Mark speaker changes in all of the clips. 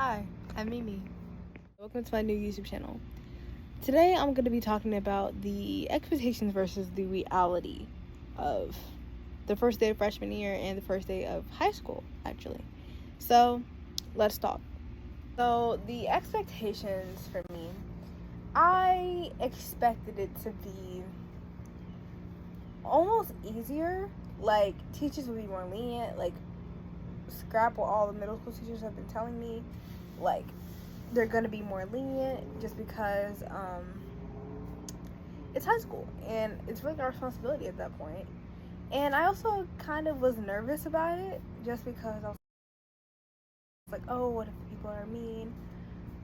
Speaker 1: Hi, I'm Mimi. Welcome to my new YouTube channel. Today I'm going to be talking about the expectations versus the reality of the first day of freshman year and the first day of high school, actually. So, let's talk. So, the expectations for me, I expected it to be almost easier. Like, teachers would be more lenient. Like, scrap what all the middle school teachers have been telling me. Like, they're gonna be more lenient just because it's high school and it's really our responsibility at that point. And I also kind of was nervous about it just because I was like, oh, what if people are mean?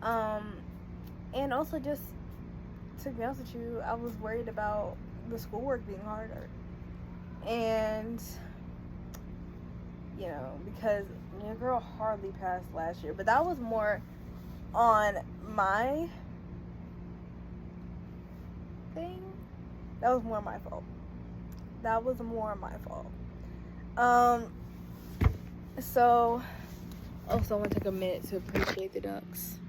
Speaker 1: And also just to be honest with you, I was worried about the schoolwork being harder. And because your girl hardly passed last year, but that was more on my thing. That was more my fault. So also I want to take a minute to appreciate the ducks.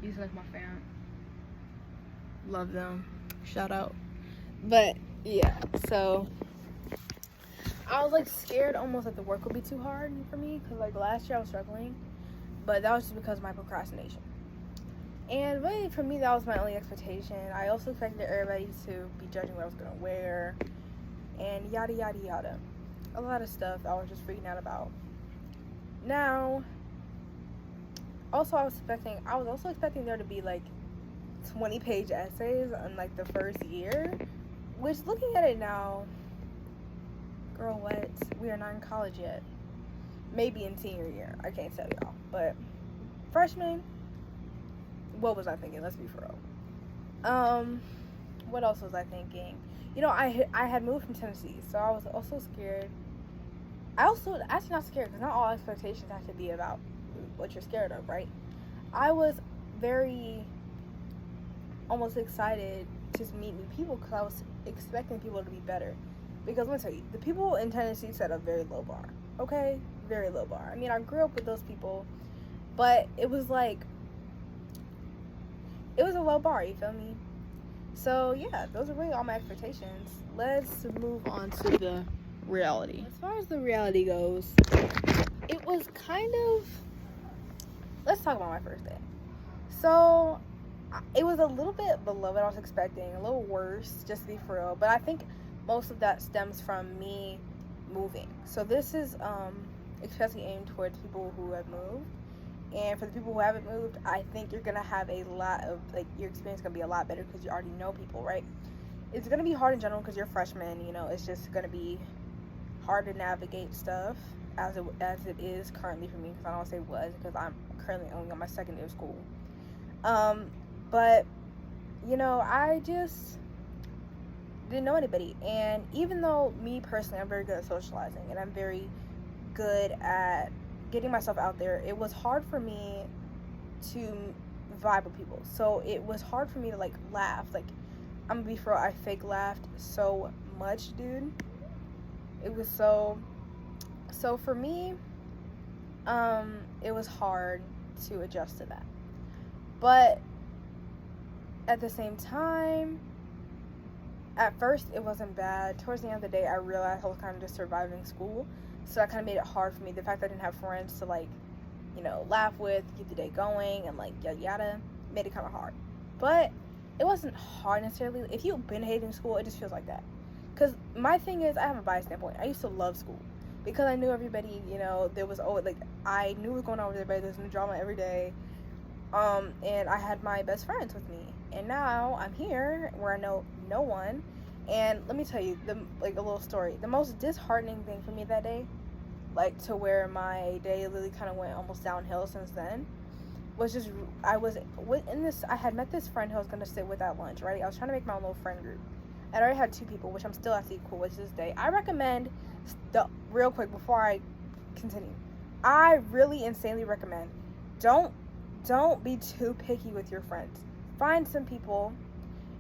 Speaker 1: These like my fam. Love them. Shout out. But yeah, so I was like scared almost that the work would be too hard for me because like last year I was struggling, but that was just because of my procrastination. And really, for me, that was my only expectation. I also expected everybody to be judging what I was going to wear and yada, yada, yada. A lot of stuff I was just freaking out about. Now, also, I was also expecting there to be, like, 20-page essays on, like, the first year. Which, looking at it now, girl, what? We are not in college yet. Maybe in senior year. I can't tell y'all. But, freshman, what was I thinking? Let's be for real. What else was I thinking? I had moved from Tennessee, so I was also scared. Actually not scared, because not all expectations have to be about what you're scared of, right? I was very almost excited to meet new people because I was expecting people to be better. Because let me tell you, the people in Tennessee set a very low bar. Okay? Very low bar. I mean, I grew up with those people, but it was like, it was a low bar, you feel me? So yeah, those are really all my expectations. Let's move on to the reality. As far as the reality goes, it was kind of, let's talk about my first day. So it was a little bit below what I was expecting, a little worse, just to be for real, but I think most of that stems from me moving. So this is especially aimed towards people who have moved. And for the people who haven't moved, I think you're going to have a lot of, like, your experience is going to be a lot better because you already know people, right? It's going to be hard in general because you're freshmen, it's just going to be hard to navigate stuff as it is currently for me, because I don't want to say was, because I'm currently only on my second year of school. But, I just didn't know anybody. And even though me personally, I'm very good at socializing and I'm very good at getting myself out there, it was hard for me to vibe with people. So it was hard for me to like laugh. Like, I'm gonna be for real, I fake laughed so much, dude. It was so for me, it was hard to adjust to that. But at the same time, at first it wasn't bad. Towards the end of the day, I realized I was kind of just surviving school. So that kind of made it hard for me. The fact that I didn't have friends to, like, laugh with, keep the day going, and, like, yada yada, made it kind of hard. But it wasn't hard necessarily. If you've been hating school, it just feels like that. Because my thing is, I have a biased standpoint. I used to love school. Because I knew everybody, there was always, like, I knew what was going on with everybody. There was new drama every day. And I had my best friends with me. And now I'm here where I know no one. And let me tell you, a little story. The most disheartening thing for me that day, like, to where my day literally kind of went almost downhill since then, was just, I had met this friend who I was going to sit with at lunch, right? I was trying to make my own little friend group. And I already had 2 people, which I'm still actually cool with to this day. I recommend, real quick before I continue, I really insanely recommend, don't be too picky with your friends. Find some people,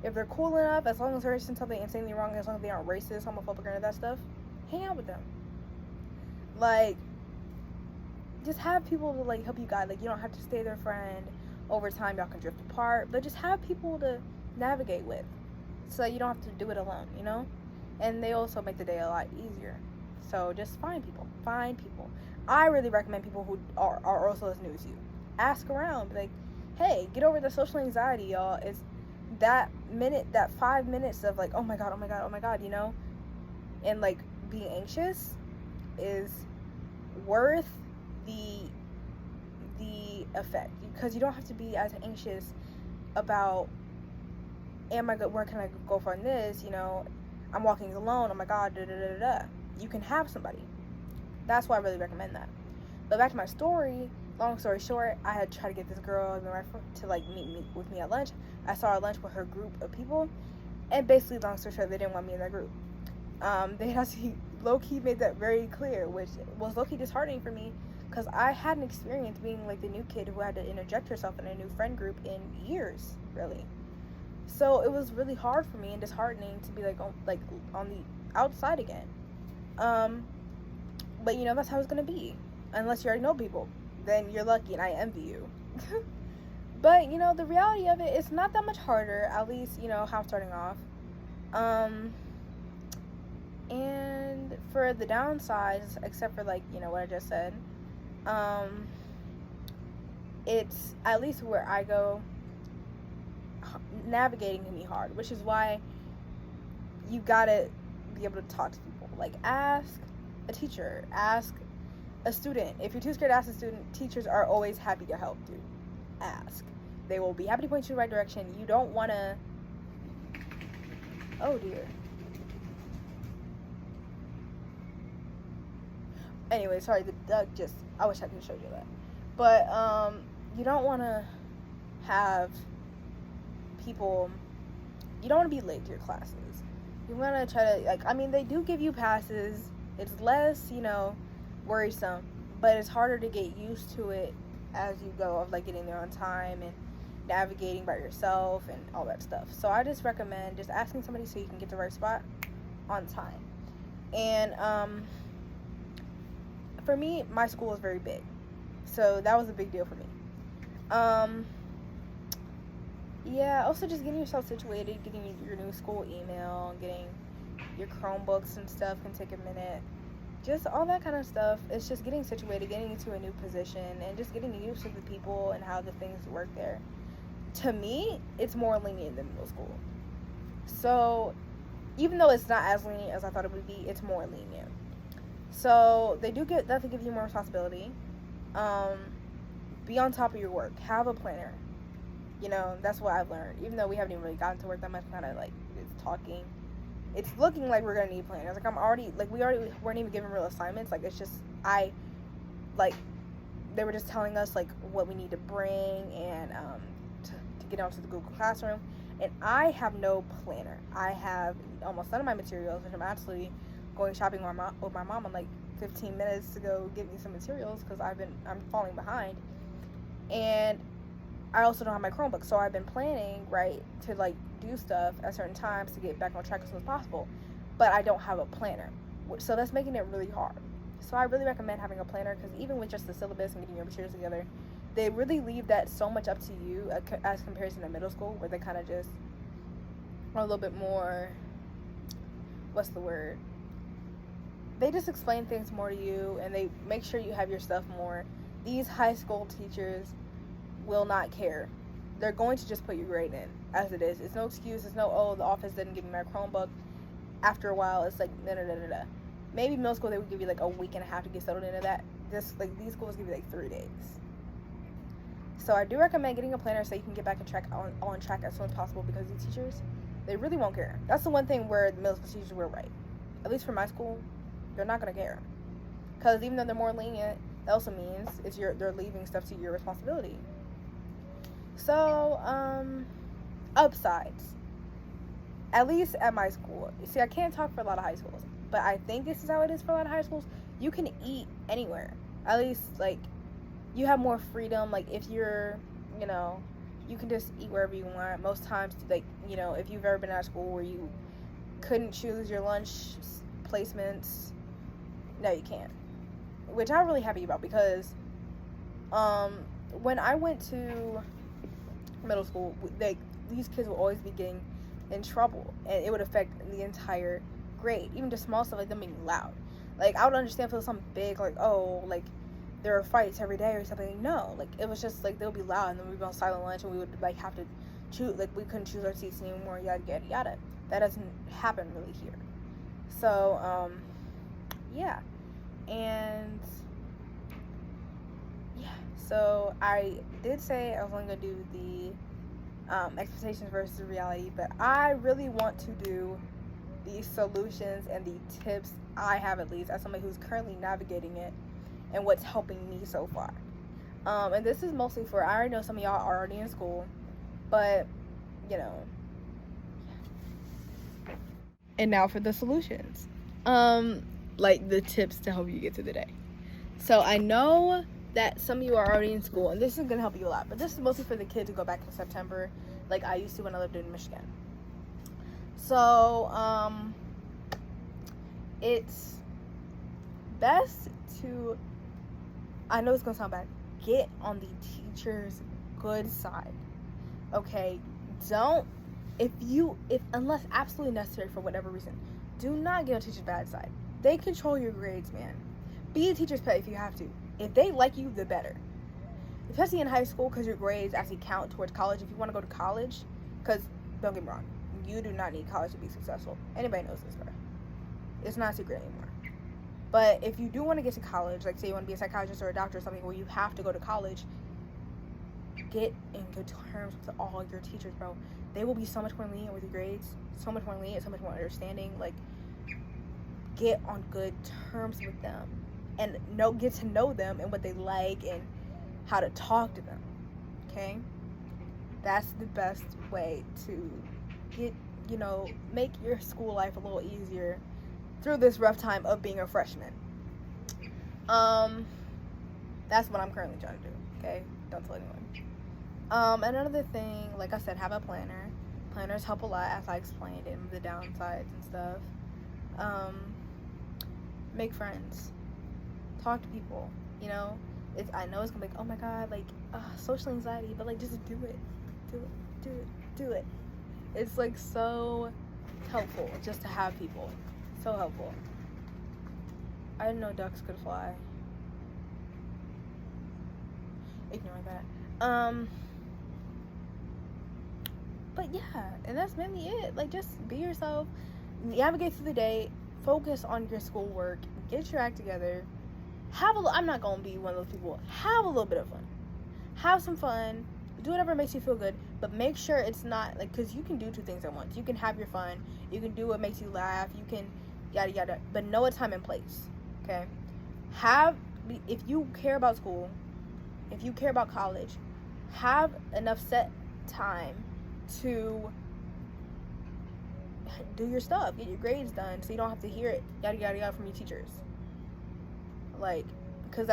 Speaker 1: if they're cool enough, as long as there isn't something insanely wrong, as long as they aren't racist, homophobic, or any of that stuff, hang out with them. Like, just have people to like help you guide. Like, you don't have to stay their friend. Over time y'all can drift apart, but just have people to navigate with, so you don't have to do it alone, you know? And they also make the day a lot easier. So just find people. I really recommend people who are also as new as you. Ask around. Be like, hey, get over the social anxiety, y'all. It's that 5 minutes of like, oh my god, you know? And like being anxious is worth the effect, because you don't have to be as anxious about, am I good, where can I go from this, you know, I'm walking alone, oh my god, you can have somebody. That's why I really recommend that. But back to my story, long story short, I had tried to get this girl to like meet with me at lunch. I saw her at lunch with her group of people, and basically, long story short, they didn't want me in their group. They actually low-key made that very clear, which was low-key disheartening for me, because I hadn't experienced being like the new kid who had to interject herself in a new friend group in years, really. So it was really hard for me and disheartening to be like on the outside again. But you know, that's how it's gonna be. Unless you already know people, then you're lucky and I envy you. But you know, the reality of it is not that much harder, at least, you know, how I'm starting off. And for the downsides, except for like, you know, what I just said, it's, at least where I go, navigating can be hard, which is why you gotta be able to talk to people. Like, ask a teacher, ask a student. If you're too scared to ask a student, teachers are always happy to help, dude. Ask. They will be happy to point you in the right direction. You don't want to, oh dear. Anyway, sorry, the duck just, I wish I could have showed you that. But you don't want to have people, you don't want to be late to your classes. You want to try to, like, I mean, they do give you passes. It's less, you know, worrisome, but it's harder to get used to it as you go, of like getting there on time and navigating by yourself and all that stuff. So I just recommend just asking somebody so you can get the right spot on time. And for me, my school is very big, so that was a big deal for me. Yeah, also just getting yourself situated, getting your new school email, getting your Chromebooks and stuff can take a minute. Just all that kind of stuff. It's just getting situated, getting into a new position, and just getting used to the people and how the things work there. To me, it's more lenient than middle school. So, even though it's not as lenient as I thought it would be, it's more lenient. So, they do definitely give you more responsibility. Be on top of your work. Have a planner. You know, that's what I've learned. Even though we haven't even really gotten to work that much, kind of like it's talking. It's looking like we're gonna need planners. Like, we weren't even given real assignments. Like, it's just, they were just telling us like what we need to bring and to get onto the Google Classroom. And I have no planner. I have almost none of my materials, which I'm actually going shopping with my mom in like 15 minutes to go get me some materials, because I'm falling behind. And I also don't have my Chromebook, so I've been planning, right, to like do stuff at certain times to get back on track as soon as possible, but I don't have a planner, so that's making it really hard. So I really recommend having a planner, because even with just the syllabus and getting your materials together, they really leave that so much up to you as compared to middle school, where they kind of just are a little bit more, what's the word? They just explain things more to you, and they make sure you have your stuff more. These high school teachers will not care. They're going to just put your grade in as it is. It's no excuse. It's no, oh, the office didn't give me my Chromebook. After a while, it's like da. Maybe middle school they would give you like a week and a half to get settled into that. These schools give you like 3 days. So I do recommend getting a planner so you can get back on track as soon as possible, because these teachers, they really won't care. That's the one thing where the middle school teachers were right. At least for my school, they're not gonna care, because even though they're more lenient, that also means they're leaving stuff to your responsibility. So, upsides. At least at my school. See, I can't talk for a lot of high schools, but I think this is how it is for a lot of high schools. You can eat anywhere. At least, like, you have more freedom. Like, if you're, you know, you can just eat wherever you want. Most times, like, you know, if you've ever been at a school where you couldn't choose your lunch placements, no, you can't. Which I'm really happy about, because Um, when I went to middle school, these kids would always be getting in trouble, and it would affect the entire grade. Even just small stuff like them being loud. Like, I would understand if it was something big, like, oh, like there were fights every day or something. No, like it was just like they would be loud, and then we'd be on silent lunch, and we would like have to choose, like we couldn't choose our seats anymore, yada yada yada. That doesn't happen really here. So yeah, and yeah, so I did say I was only gonna do the expectations versus reality, but I really want to do the solutions and the tips I have, at least as somebody who's currently navigating it, and what's helping me so far. And this is mostly for, I already know some of y'all are already in school, but you know. And now for the solutions, like the tips to help you get through the day. So I know that some of you are already in school, and this is gonna help you a lot, but this is mostly for the kids who go back in September, like I used to when I lived in Michigan. So it's best to, I know it's gonna sound bad, get on the teacher's good side. Okay, don't, if unless absolutely necessary for whatever reason, do not get on teacher's bad side. They control your grades, man. Be a teacher's pet if you have to. If they like you, the better. Especially in high school, because your grades actually count towards college. If you want to go to college, because don't get me wrong, you do not need college to be successful. Anybody knows this, right? It's not a secret anymore. But if you do want to get to college, like say you want to be a psychologist or a doctor or something where you have to go to college, get in good terms with all your teachers, bro. They will be so much more lenient with your grades, so much more lenient, so much more understanding. Like, get on good terms with them, and get to know them and what they like and how to talk to them. Okay, that's the best way to get, make your school life a little easier through this rough time of being a freshman. That's what I'm currently trying to do. Okay, don't tell anyone. Another thing, like I said, have a planner. Planners help a lot, as I explained, in the downsides and stuff. Make friends. Talk to people. I know it's gonna be like, oh my god, like social anxiety, but like just do it. It's like so helpful just to have people. So helpful. I didn't know ducks could fly. Ignore that. But yeah, and that's mainly it. Like, just be yourself, navigate through the day, focus on your schoolwork, get your act together. I'm not gonna be one of those people. Have a little bit of fun. Have some fun. Do whatever makes you feel good, but make sure it's not like, because you can do two things at once. You can have your fun. You can do what makes you laugh. You can yada yada, but know a time and place. Okay. If you care about school, if you care about college, have enough set time to do your stuff, get your grades done, so you don't have to hear it yada yada yada from your teachers. Like, because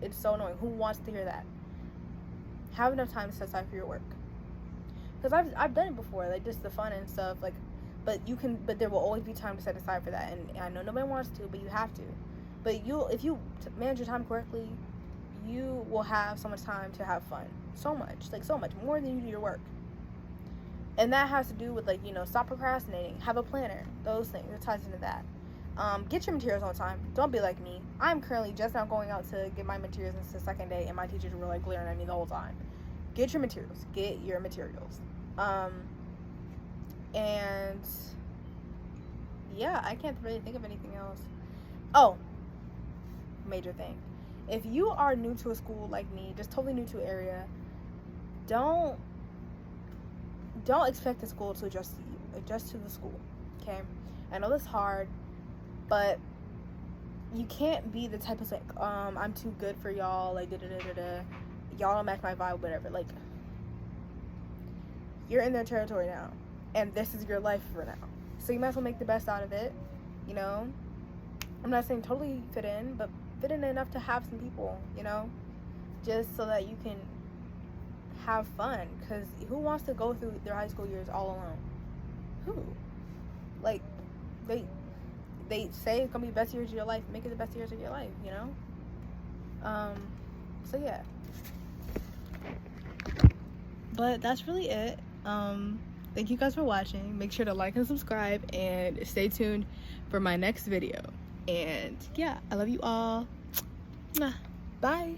Speaker 1: it's so annoying. Who wants to hear that? Have enough time to set aside for your work. Because I've done it before, like just the fun and stuff. Like, but there will always be time to set aside for that. And I know nobody wants to, but you have to. But if you manage your time correctly, you will have so much time to have fun. So much more than you do your work. And that has to do with, like, stop procrastinating, have a planner, those things. It ties into that. Get your materials on time. Don't be like me. I'm currently just now going out to get my materials. It's the second day, and my teachers were like glaring at me the whole time. Get your materials. And yeah, I can't really think of anything else. Oh, major thing. If you are new to a school like me, just totally new to an area, don't expect the school to adjust to you. Adjust to the school, okay? I know that's hard, but you can't be the type of like, I'm too good for y'all, like y'all don't match my vibe, whatever. Like, you're in their territory now, and this is your life for now, so you might as well make the best out of it. I'm not saying totally fit in, but fit in enough to have some people, just so that you can have fun. Because who wants to go through their high school years all alone? Who? Like, they say it's gonna be the best years of your life. Make it the best years of your life. So yeah, but that's really it. Thank you guys for watching. Make sure to like and subscribe, and stay tuned for my next video. And yeah, I love you all. Bye.